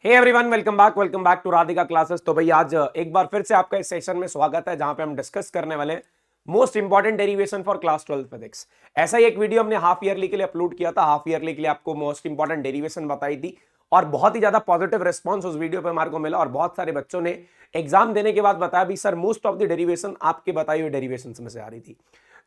Hey everyone, welcome back to Radhika classes. तो भाई आज एक बार फिर से आपका इस सेशन में स्वागत है, जहां पे हम डिस्कस करने वाले most important derivation for class 12 physics. ऐसा ही एक वीडियो हमने हाफ ईयरली के लिए अपलोड किया था। हाफ ईयरली के लिए आपको मोस्ट इंपॉर्टेंट डेरिवेशन बताई थी और बहुत ही ज्यादा पॉजिटिव रिस्पॉन्स उस वीडियो पे हमारे को मिला और बहुत सारे बच्चों ने एग्जाम देने के बाद बताया भी sir most of the derivation आपके बताई हुई डेरिवेशन में से आ रही थी।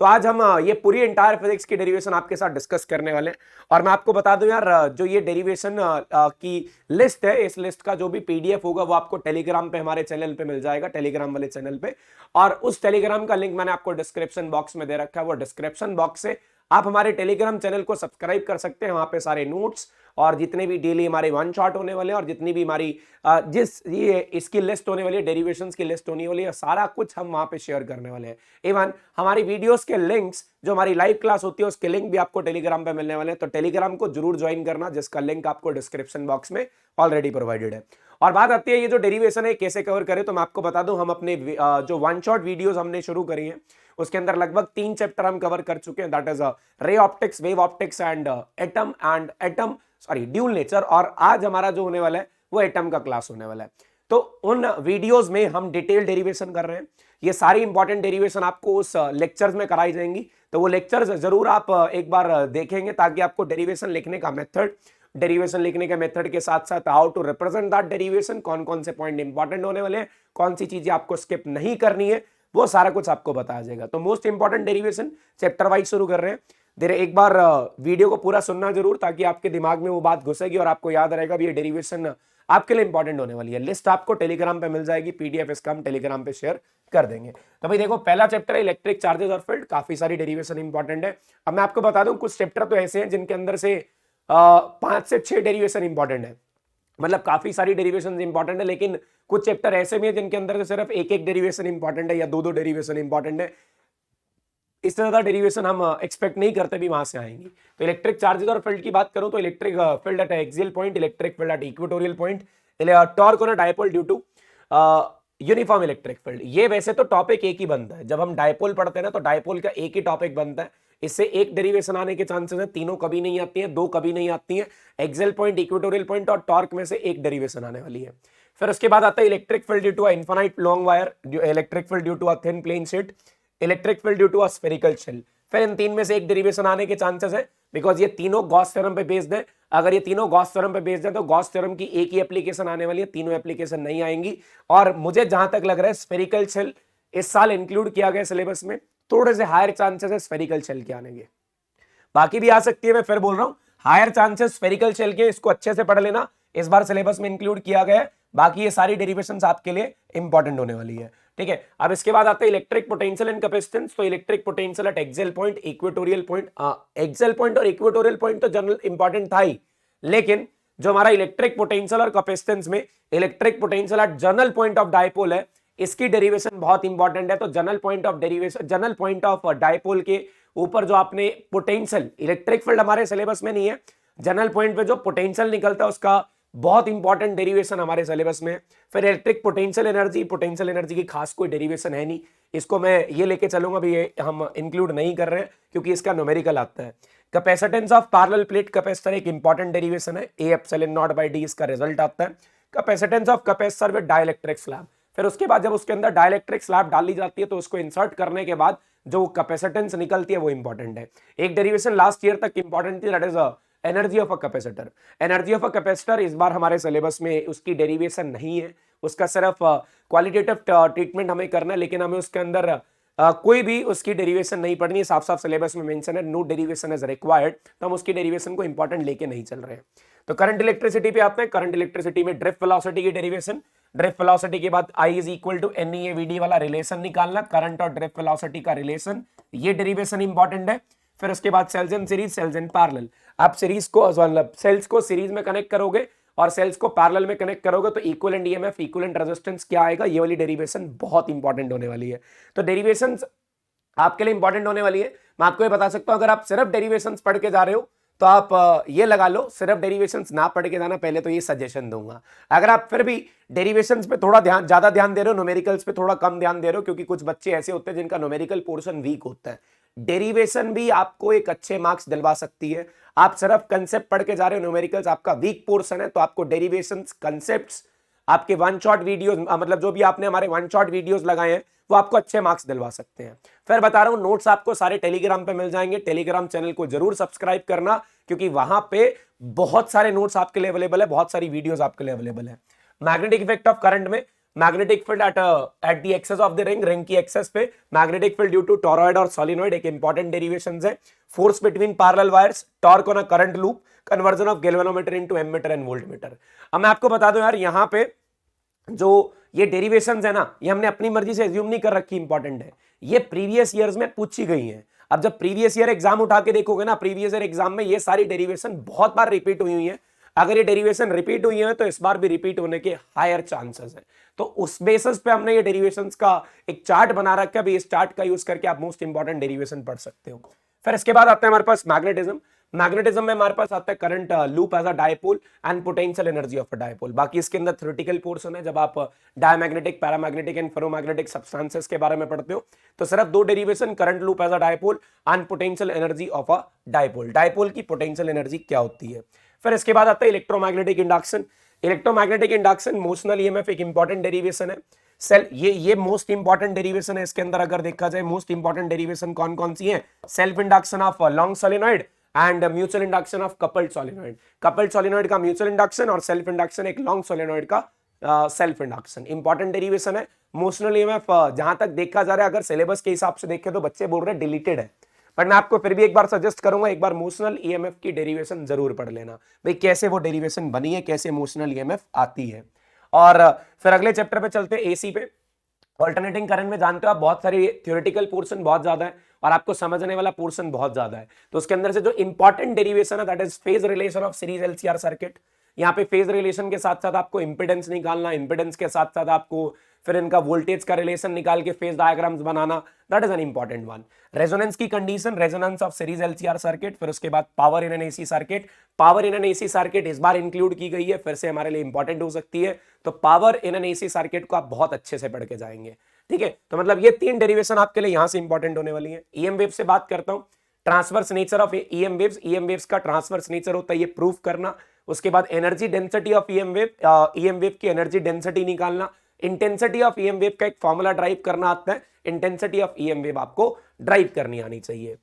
तो आज हम ये पूरी एंटायर फिजिक्स की डेरिवेशन आपके साथ डिस्कस करने वाले हैं। और मैं आपको बता दूं यार, जो ये डेरिवेशन की लिस्ट है, इस लिस्ट का जो भी पीडीएफ होगा वो आपको टेलीग्राम पे हमारे चैनल पे मिल जाएगा, टेलीग्राम वाले चैनल पे। और उस टेलीग्राम का लिंक मैंने आपको डिस्क्रिप्शन बॉक्स में दे रखा है। वो डिस्क्रिप्शन बॉक्स से आप हमारे टेलीग्राम चैनल को सब्सक्राइब कर सकते हैं। वहां पे सारे नोट्स और जितने भी डेली हमारे वन शॉट होने वाले हैं और जितनी भी हमारी जिस ये इसकी लिस्ट होने वाली है, डेरिवेशंस की लिस्ट होने वाली है, सारा कुछ हम वहां पे शेयर करने वाले हैं। इवन हमारी वीडियोस के लिंक्स, जो हमारी लाइव क्लास होती है, उसके लिंक भी आपको टेलीग्राम पे मिलने वाले हैं। तो टेलीग्राम को जरूर ज्वाइन करना, जिसका लिंक आपको डिस्क्रिप्शन बॉक्स में ऑलरेडी प्रोवाइडेड है। और बात आती है ये जो डेरिवेशन है कैसे कवर करें, तो मैं आपको बता दूं, हम अपने जो वन शॉट वीडियोस हमने शुरू करी है उसके अंदर लगभग 3 चैप्टर हम कवर कर चुके हैं। That is ray optics, wave optics and atom dual nature. और आज हमारा जो होने वाला है वो एटम का क्लास होने वाला है। तो उन वीडियोस में हम डिटेल डेरिवेशन कर रहे हैं। ये सारी इंपॉर्टेंट डेरिवेशन आपको उस लेक्चर्स में कराई जाएंगी। तो वो लेक्चर्स जरूर आप एक बार देखेंगे, ताकि आपको डेरिवेशन लिखने का मेथड, डेरिवेशन लिखने के मेथड के साथ साथ how to represent that derivation, कौन कौन से पॉइंट इंपॉर्टेंट होने वाले हैं, कौन सी चीजें आपको स्किप नहीं करनी है, वो सारा कुछ आपको बताया जाएगा। तो most important derivation chapter wise शुरू कर रहे हैं। धीरे एक बार वीडियो को पूरा सुनना जरूर, ताकि आपके दिमाग में वो बात घुसेगी और आपको याद रहेगा भी ये डेरिवेशन आपके लिए इंपॉर्टेंट होने वाली है। लिस्ट आपको टेलीग्राम पे मिल जाएगी, पीडीएफ इसका हम टेलीग्राम पे शेयर कर देंगे। तो भाई देखो, पहला चैप्टर है इलेक्ट्रिक चार्जेस और फील्ड। काफी सारी डेरिवेशन इंपॉर्टेंट है। अब मैं आपको बता दूं, कुछ चैप्टर तो ऐसे हैं जिनके अंदर से 5 से 6 डेरिवेशन इंपॉर्टेंट है। मतलब काफी सारी डेरिवेशन इंपॉर्टेंट है, लेकिन कुछ चैप्टर ऐसे भी है जिनके अंदर से सिर्फ एक एक डेरिवेशन इंपॉर्टेंट है या दो डेरिवेशन इंपॉर्टेंट है। इससे ज्यादा डेरिवेशन हम एक्सपेक्ट नहीं करते भी वहां से आएंगी। तो इलेक्ट्रिक चार्जेस और फील्ड की बात करूं तो electric field at axial point, electric field at equatorial point, torque on a dipole due to uniform electric field. ये वैसे तो टॉपिक एक ही बनता है, जब हम डायपोल पढ़ते हैं ना तो डायपोल का एक ही टॉपिक बनता है। इससे एक डेरिवेशन आने के चांसेस है, तीनों कभी नहीं आती हैं, दो कभी नहीं आती हैं। एक्सियल पॉइंट, इक्वेटोरियल पॉइंट और टॉर्क में से एक डेरिवेशन आने वाली है। फिर उसके बाद आता है electric field due to a infinite long wire, electric field due to a thin plane sheet, electric field due to a spherical shell. फिर इन तीन में से एक डेरिवेशन आने के चांसेस है, बिकॉज ये तीनों गॉस थ्योरम पे बेस्ड है। अगर ये तीनों गॉस थ्योरम पे बेस्ड है तो गॉस थ्योरम की एक ही एप्लीकेशन आने वाली है, तीनों एप्लीकेशन नहीं आएंगी। और मुझे जहां तक लग रहा है स्फेरिकल शेल इस साल इंक्लूड किया गया सिलेबस में, थोड़े से हायर चांसेस है स्फेरिकल शेल के आने के। बाकी भी आ सकती है, मैं फिर बोल रहा हूं हायर चांसेस स्फेरिकल शेल के, इसको अच्छे से पढ़ लेना, इस बार सिलेबस में इंक्लूड किया गया है। बाकी ये सारी डेरिवेशंस आपके लिए इंपॉर्टेंट होने वाली है, ठीक है। अब इसके बाद आता है इलेक्ट्रिक पोटेंशियल एंड कैपेसिटेंस। तो electric potential at axial point, equatorial point, axial point और इक्वेटोरियल पॉइंट तो जनरल इंपॉर्टेंट था ही, लेकिन जो हमारा इलेक्ट्रिक पोटेंशियल और कैपेसिटेंस में electric potential at general point of dipole है, इसकी डेरिवेशन बहुत इंपॉर्टेंट है। तो general point of derivation, general point of dipole के ऊपर जो आपने पोटेंशियल, इलेक्ट्रिक फील्ड हमारे सिलेबस में नहीं है, जनरल पॉइंट पे जो पोटेंशियल निकलता है उसका बहुत इंपॉर्टेंट डेरिवेशन हमारे सिलेबस में। फिर इलेक्ट्रिक पोटेंशियल एनर्जी की खास कोई डेरिवेशन है नहीं, इसको मैं ये लेके चलूंगा भी, ये हम इंक्लूड नहीं कर रहे हैं क्योंकि इसका न्यूमेरिकल आता है। Capacitance of parallel plate capacitor एक इंपॉर्टेंट डेरिवेशन है, A epsilon naught by d इसका रिजल्ट आता है। Capacitance of capacitor with dielectric slab. फिर उसके बाद जब उसके अंदर डाइलेक्ट्रिक स्लैब डाली जाती है तो उसको इंसर्ट करने के बाद जो कैपेसिटेंस निकलती है वो इंपॉर्टेंट है। एक डेरिवेशन लास्ट ईयर तक इंपॉर्टेंट थी, that is energy of a capacitor. Energy of a capacitor इस बार हमारे सिलेबस में उसकी डेरिवेशन नहीं है, उसका सिर्फ क्वालिटेटिव ट्रीटमेंट हमें करना है, लेकिन हमें उसके अंदर कोई भी उसकी डेरिवेशन नहीं पढ़नी है। साफ साफ सिलेबस में मेंशन है नो डेरिवेशन इज रिक्वायर्ड, तो हम उसकी डेरिवेशन को इंपॉर्टेंट लेके नहीं चल रहे हैं। तो करंट इलेक्ट्रिसिटी पे आते हैं। करंट इलेक्ट्रिसिटी में ड्रिफ्ट वेलोसिटी की डेरिवेशन, ड्रिफ्ट वेलोसिटी के बाद I is equal to NEAVD वाला रिलेशन निकालना, करंट और ड्रिफ्ट वेलोसिटी का रिलेशन, ये डेरिवेशन इंपॉर्टेंट है। फिर उसके बाद cells in series, cells in parallel. आप सीरीज को, मतलब सेल्स को सीरीज में कनेक्ट करोगे और सेल्स को पैरेलल में कनेक्ट करोगे तो इक्विवेलेंट ईएमएफ, इक्विवेलेंट रेजिस्टेंस क्या आएगा, ये वाली डेरिवेशन बहुत इंपॉर्टेंट होने वाली है। तो डेरिवेशंस आपके लिए इंपॉर्टेंट होने वाली है। मैं आपको ये बता सकता हूं, अगर आप सिर्फ डेरिवेशंस पढ़ के जा रहे हो तो आप ये लगा लो, सिर्फ डेरिवेशंस ना पढ़ के जाना, पहले तो ये सजेशन दूंगा। अगर आप फिर भी डेरिवेशंस पे थोड़ा ज्यादा ध्यान दे रहे हो, न्यूमेरिकल्स पे थोड़ा कम ध्यान दे रहे हो, क्योंकि कुछ बच्चे ऐसे होते हैं जिनका न्यूमेरिकल पोर्शन वीक होता है, डेरिवेशन भी आपको एक अच्छे मार्क्स दिलवा सकती है। आप सिर्फ कंसेप्ट पढ़ के जा रहे हो, न्यूमेरिकल्स आपका वीक पोर्शन है, तो आपको डेरिवेशंस, कंसेप्ट्स, आपके वन शॉट वीडियोस, मतलब जो भी आपने हमारे वन शॉट वीडियोस लगाए हैं वो आपको अच्छे मार्क्स दिलवा सकते हैं। फिर बता रहा हूं, नोट्स आपको सारे टेलीग्राम पे मिल जाएंगे। टेलीग्राम चैनल को जरूर सब्सक्राइब करना, क्योंकि वहां पे बहुत सारे नोट्स आपके लिए अवेलेबल है, बहुत सारी वीडियोस आपके लिए अवेलेबल है। मैग्नेटिक इफेक्ट ऑफ करंट में magnetic field at the axis of the ring की एक्सेस पे magnetic field due to toroid और सॉलिनॉइड एक इंपॉर्टेंट डेरिवेशंस है। Force between parallel wires, torque on a current loop, conversion of galvanometer into ammeter and voltmeter. अब मैं आपको बता दूं यार, यहां पे जो ये डेरिवेशंस है ना, ये हमने अपनी मर्जी से एज्यूम नहीं कर रखी, इंपॉर्टेंट है, ये प्रीवियस ईयर्स में पूछी गई है। अब जब प्रीवियस ईयर एग्जाम उठा के देखोगे ना, प्रीवियस ईयर एग्जाम में ये सारी डेरिवेशन बहुत बार रिपीट हुई है। अगर ये डेरिवेशन रिपीट हुई है तो इस बार भी रिपीट होने के हायर चांसेस हैं। तो उस बेसिस पे हमने ये डेरिवेशंस का एक चार्ट बना रखा है। अभी इस चार्ट का यूज करके आप मोस्ट इंपॉर्टेंट डेरिवेशन पढ़ सकते हो। फिर इसके बाद आता है हमारे पास मैग्नेटिज्म। मैग्नेटिज्म में हमारे पास आता है current loop as a dipole and potential energy of a dipole. बाकी इसके अंदर थ्योरेटिकल पोर्शन है। जब आप diamagnetic, paramagnetic and ferromagnetic substances के बारे में पढ़ते हो तो सिर्फ दो derivation, current loop as a dipole and potential energy of a dipole. Dipole की पोटेंशियल एनर्जी क्या होती है। फिर इसके बाद आता है electromagnetic induction. Electromagnetic induction, motional EMF एक इंपॉर्टेंट डेरिवेशन है। सेल ये मोस्ट इंपॉर्टेंट डेरिवेशन है। इसके अंदर अगर देखा जाए मोस्ट इंपॉर्टेंट डेरिवेशन कौन कौन सी है, self induction of long solenoid and mutual induction of coupled solenoid. Coupled solenoid का म्यूचुअल इंडक्शन और सेल्फ इंडक्शन एक लॉन्ग सोलेनॉइड का सेल्फ इंडक्शन। इंपॉर्टेंट डेरिवेशन है। मोशनल ईएमएफ जहां तक देखा जा रहा है, अगर सिलेबस के हिसाब से देखें तो बच्चे बोल रहे हैं डिलीटेड है, बट मैं आपको फिर भी एक बार सजेस्ट करूंगा, एक बार मोशनल ईएमएफ की डेरिवेशन जरूर पढ़ लेना भाई, कैसे वो डेरिवेशन बनी है, कैसे मोशनल ईएमएफ आती है। और फिर अगले चैप्टर पे चलते हैं, एसी पे। ऑल्टरनेटिंग करंट में जानते हो आप बहुत सारी थ्योरेटिकल पोर्शन बहुत ज्यादा है और आपको समझने वाला पोर्शन बहुत ज्यादा है। तो उसके अंदर से जो इंपॉर्टेंट डेरिवेशन है that is phase relation of series LCR circuit. यहाँ पे फेज रिलेशन के साथ साथ आपको इंपेडेंस निकालना, इंपेडेंस के साथ साथ आपको फिर इनका वोल्टेज का रिलेशन निकाल के फेज डायग्राम्स बनाना, that is an important one. Resonance की condition, resonance of series LCR circuit. फिर उसके बाद power in an AC circuit. Power in an AC circuit इस बार इंक्लूड की गई है, फिर से हमारे लिए इंपॉर्टेंट हो सकती है। तो power in an AC circuit को आप बहुत अच्छे से पढ़ के जाएंगे, ठीक है। तो मतलब ये तीन डेरिवेशन आपके लिए यहां से इंपॉर्टेंट होने वाली है। ईएम वेव से बात करता हूं, transverse nature of EM waves. EM waves का ट्रांसवर्स नेचर होता है, ये प्रूफ करना। उसके बाद energy density of EM wave की एनर्जी डेंसिटी निकालना। इंटेंसिटी ऑफ ईएम वेव का एक फॉर्मूला ड्राइव करना आता है, इंटेंसिटी ऑफ ईएम वेव आपको ड्राइव करनी आनी चाहिए,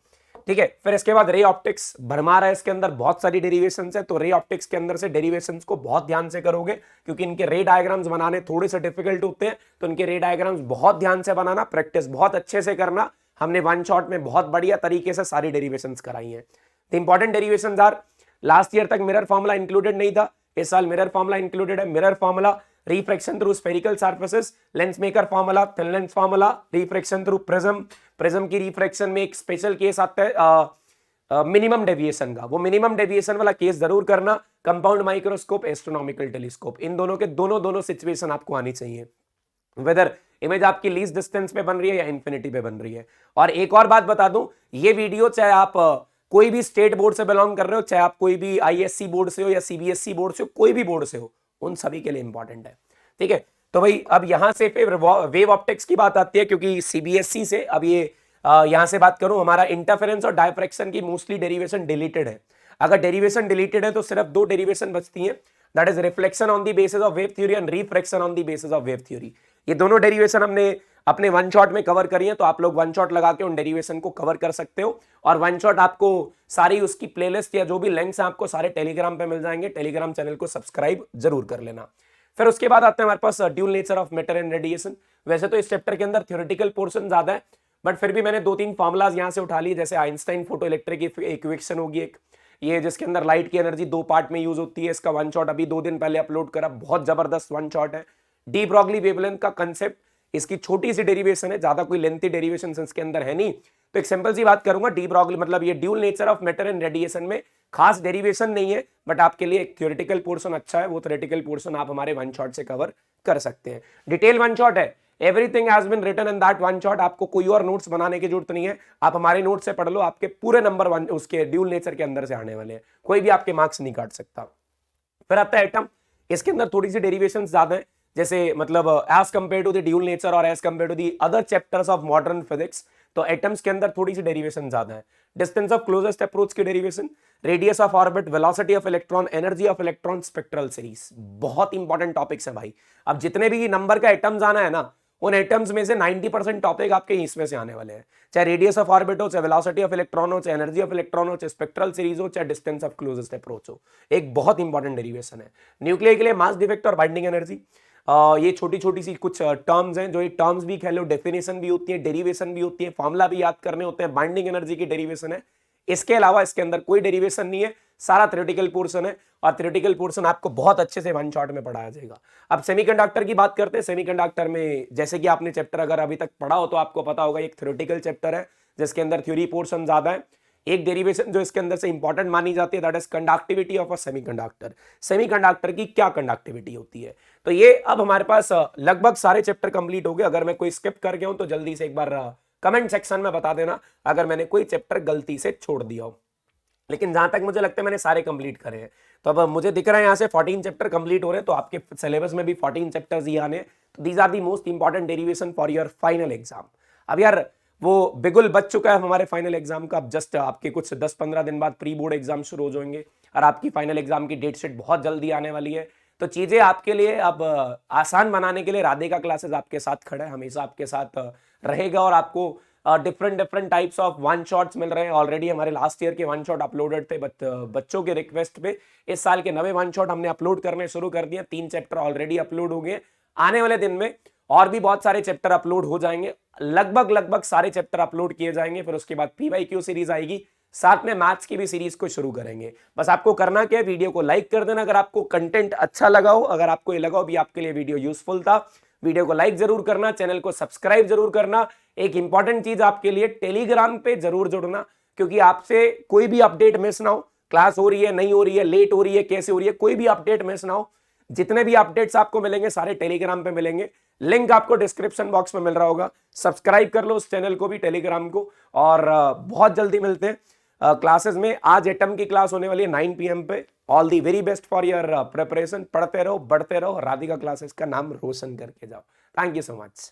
ठीक है। फिर इसके बाद रे ऑप्टिक्स, भरमार है इसके अंदर, बहुत सारी डेरिवेशंस है। तो रे ऑप्टिक्स के अंदर से डेरिवेशंस को बहुत ध्यान से करोगे, क्योंकि इनके रे डायग्राम्स बनाने थोड़े से डिफिकल्ट होते हैं। तो इनके रे डायग्राम्स बहुत ध्यान से बनाना, प्रैक्टिस बहुत अच्छे से करना। हमने वन शॉट में बहुत बढ़िया तरीके से सारी डेरिवेशंस कराई हैं। The important derivations are, last year तक मिरर फॉर्मूला इंक्लूडेड नहीं था, इस साल मिरर फॉर्मूला इंक्लूडेड है। Mirror formula, refraction through spherical surfaces, lens maker formula, thin lens formula, refraction through prism. Prism की रिफ्रैक्शन में एक स्पेशल केस आता है मिनिमम डेविएशन का, वो मिनिमम डेविएशन वाला केस जरूर करना। कंपाउंड माइक्रोस्कोप, एस्ट्रोनॉमिकल टेलीस्कोप, इन दोनों के दोनों सिचुएशन आपको आनी चाहिए, वेदर इमेज आपकी लीस्ट डिस्टेंस पे बन रही है या इंफिनिटी पे बन रही है। और एक और बात बता दूं, ये वीडियो चाहे आप कोई भी स्टेट बोर्ड से बिलोंग कर रहे हो, चाहे आप कोई भी आईएससी बोर्ड से हो या सीबीएसई बोर्ड से हो, कोई भी बोर्ड से हो, उन सभी के लिए इंपॉर्टेंट है, ठीक है। तो भाई अब यहां से फिर वेव ऑप्टिक्स की बात आती है, क्योंकि सीबीएसई से अब ये यहां से बात करूं, हमारा इंटरफेरेंस और डायफ्रैक्शन की मोस्टली डेरिवेशन डिलीटेड है। अगर डेरिवेशन डिलीटेड है तो सिर्फ दो डेरिवेशन बचती हैं, that is reflection on the basis of wave theory and refraction on the basis of wave theory. ये दोनों डेरिवेशन हमने अपने वन शॉट में कवर करी है, तो आप लोग वन शॉट लगा के उन डेरिवेशन को कवर कर सकते हो। और वन शॉट आपको सारी उसकी प्लेलिस्ट या जो भी लिंक्स हैं आपको सारे टेलीग्राम पे मिल जाएंगे। टेलीग्राम चैनल को सब्सक्राइब जरूर कर लेना। फिर उसके बाद आते हैं हमारे पास dual nature of matter and radiation. वैसे तो इस चैप्टर के अंदर थ्योरेटिकल पोर्शन ज्यादा है, बट फिर भी मैंने दो तीन फॉर्मुलाज यहां से उठा लिए, जैसे आइंस्टाइन फोटो इलेक्ट्रिक इक्वेशन होगी एक, ये जिसके अंदर लाइट की एनर्जी दो पार्ट में यूज होती है। इसका वन शॉट अभी 2 दिन पहले अपलोड करा, बहुत जबरदस्त वन शॉट है। डी ब्रॉगली वेवलेंथ का कंसेप्ट, इसकी छोटी सी डेरिवेशन है, ज्यादा कोई लेंथी डेरिवेशन इसके अंदर है नहीं, तो एक सिंपल सी बात करूंगा। डी ब्रॉगली मतलब ये dual nature of matter and radiation में खास डेरिवेशन नहीं है, बट आपके लिए एक थ्योरेटिकल पोर्शन अच्छा है, वो थ्योरेटिकल पोर्शन आप हमारे वन शॉट से कवर कर सकते हैं। डिटेल वन शॉट है, everything has been written in that one shot. आपको कोई और नोट्स बनाने की जरूरत नहीं है, आप हमारे नोट से पढ़ लो, आपके पूरे नंबर वन उसके ड्यूल नेचर के अंदर से आने वाले हैं, कोई भी आपके मार्क्स नहीं काट सकता। फिर आता है एटम, इसके अंदर थोड़ी सी डेरिवेशन ज्यादा है, जैसे मतलब as compared to the dual nature और as compared to the other chapters of modern physics, तो एटम्स के अंदर थोड़ी सी डेरिवेशन ज्यादा है। डिस्टेंस ऑफ क्लोजेस्ट अप्रोच की derivation, radius of orbit, velocity of electron, energy of electron, spectral series, बहुत इंपॉर्टेंट टॉपिक्स है भाई। अब जितने भी नंबर का एटम्स आना है ना, उन एटम्स में से 90% टॉपिक आपके इसमें से आने वाले हैं, चाहे रेडियस ऑफ ऑर्बिट हो, चाहे वेलोसिटी ऑफ इलेक्ट्रॉन हो, चाहे एनर्जी ऑफ इलेक्ट्रॉन हो, चाहे स्पेक्ट्रल सीरीज हो, चाहे डिस्टेंस ऑफ क्लोजेस्ट अप्रोच हो। एक बहुत इंपॉर्टेंट डेरिवेशन है। न्यूक्लियर के लिए मास डिफेक्ट और बाइंडिंग एनर्जी, ये छोटी छोटी सी कुछ टर्म्स हैं, जो ये टर्म्स भी कह लो, डेफिनेशन भी होती है, डेरिवेशन भी होती है, फॉर्मूला भी याद करने होते हैं। बाइंडिंग एनर्जी की डेरिवेशन है। इसके अलावा इसके अंदर कोई डेरिवेशन नहीं है, सारा थ्योरेटिकल पोर्शन है, और थ्योरेटिकल पोर्शन आपको बहुत अच्छे से वन शॉट में पढ़ाया जाएगा। अब सेमीकंडक्टर की बात करते हैं। सेमीकंडक्टर में जैसे कि आपने चैप्टर अगर अभी तक पढ़ा हो तो आपको पता होगा, एक थ्योरेटिकल चैप्टर है जिसके अंदर थ्योरी पोर्शन ज्यादा है। एक डेरिवेशन जो इसके अंदर से इंपॉर्टेंट मानी जाती है, that is conductivity of a semiconductor. Semiconductor की क्या कंडक्टिविटी होती है। तो ये अब हमारे पास लगभग सारे चैप्टर कंप्लीट हो गए। अगर मैं कोई स्किप कर गया हूं तो जल्दी से एक बार कमेंट सेक्शन में बता देना अगर मैंने कोई चैप्टर गलती से छोड़ दिया हो। लेकिन जहां तक मुझे लगता है मैंने सारे कंप्लीट करे हैं। तो अब मुझे दिख रहा है यहाँ से 14 चैप्टर कंप्लीट हो रहे हैं, तो आपके सिलेबस में भी 14 चैप्टर्स ही आने। तो these are the most important derivation for your final exam. अब यार वो बिगुल बच चुका है हमारे फाइनल एग्जाम का। अब जस्ट आपके कुछ 10-15 दिन बाद प्री बोर्ड एग्जाम शुरू हो जाएंगे और आपकी फाइनल एग्जाम की डेट शीट बहुत जल्दी आने वाली है। तो चीजें आपके लिए अब आसान बनाने के लिए राधिका क्लासेस आपके साथ खड़ा है, हमेशा आपके साथ रहेगा। और आपको different types of one shots मिल रहे हैं। ऑलरेडी हमारे लास्ट ईयर के वन शॉट अपलोडेड थे, बट बच्चों के रिक्वेस्ट पे इस साल के नवे वन शॉट हमने अपलोड करने शुरू कर दिए। 3 चैप्टर ऑलरेडी अपलोड हो गए। आने वाले दिन में और भी बहुत सारे चैप्टर अपलोड हो जाएंगे, लगभग सारे चैप्टर अपलोड किए जाएंगे। फिर उसके बाद PYQ सीरीज आएगी, साथ में मैथ्स की भी सीरीज को शुरू करेंगे। बस आपको करना क्या है, वीडियो को लाइक कर देना अगर आपको कंटेंट अच्छा लगा हो। अगर आपको ये लगा हो भी आपके लिए वीडियो यूजफुल था, वीडियो को लाइक जरूर करना, चैनल को सब्सक्राइब जरूर करना। एक इंपॉर्टेंट चीज आपके लिए, टेलीग्राम पे जरूर जुड़ना, क्योंकि आपसे कोई भी अपडेट मिस ना हो, क्लास हो रही है नहीं हो रही है, लेट हो रही है कैसे हो रही है, कोई भी अपडेट मिस ना हो। जितने भी अपडेट्स आपको मिलेंगे सारे टेलीग्राम पे मिलेंगे। लिंक आपको डिस्क्रिप्शन बॉक्स में मिल रहा होगा। सब्सक्राइब कर लो उस चैनल को भी, टेलीग्राम को। और बहुत जल्दी मिलते हैं क्लासेस में। आज एटम की क्लास होने वाली है 9 PM पे। All the very best for your preparation. पढ़ते रहो, बढ़ते रहो, राधिका क्लासेस का नाम रोशन करके जाओ। Thank you so much.